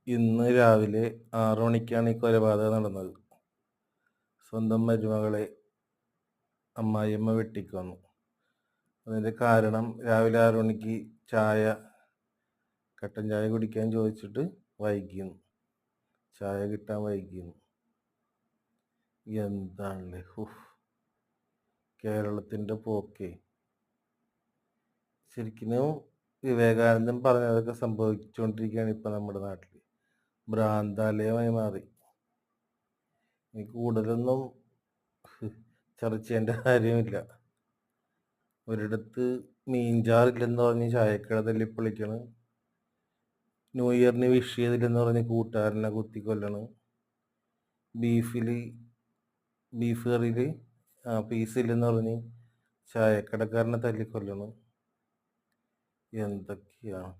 ഇന്ന് രാവിലെ 6 മണിക്കാണ് ഈ കൊലപാതകം നടന്നത്. സ്വന്തം മരുമകളെ അമ്മായിയമ്മ വെട്ടിക്കൊന്നു. അതിൻ്റെ കാരണം രാവിലെ 6 മണിക്ക് കട്ടൻ ചായ കുടിക്കാൻ ചോദിച്ചിട്ട് വൈകിയെന്ന്. ചായ കിട്ടാൻ വൈകിയെന്ന്. എന്താണല്ലേ കേരളത്തിൻ്റെ പോക്കേ. ശരിക്കും വിവേകാനന്ദൻ പറഞ്ഞതൊക്കെ സംഭവിച്ചുകൊണ്ടിരിക്കുകയാണ് ഇപ്പം നമ്മുടെ നാട്ടിൽ. ഭ്രാന്താലയമായി മാറി. ഇനി കൂടുതലൊന്നും ചർച്ച ചെയ്യേണ്ട കാര്യമില്ല. ഒരിടത്ത് മീൻചാറില്ലെന്ന് പറഞ്ഞ് ചായക്കട തല്ലിപ്പൊളിക്കണ്. ന്യൂ ഇയറിന് വിഷ് ചെയ്തില്ലെന്ന് പറഞ്ഞ് കൂട്ടുകാരനെ കുത്തിക്കൊല്ലണ്. ബീഫ് കറിയിൽ പീസില്ലെന്ന് പറഞ്ഞ് ചായക്കടക്കാരനെ തല്ലിക്കൊല്ലണം. എന്തൊക്കെയാണ്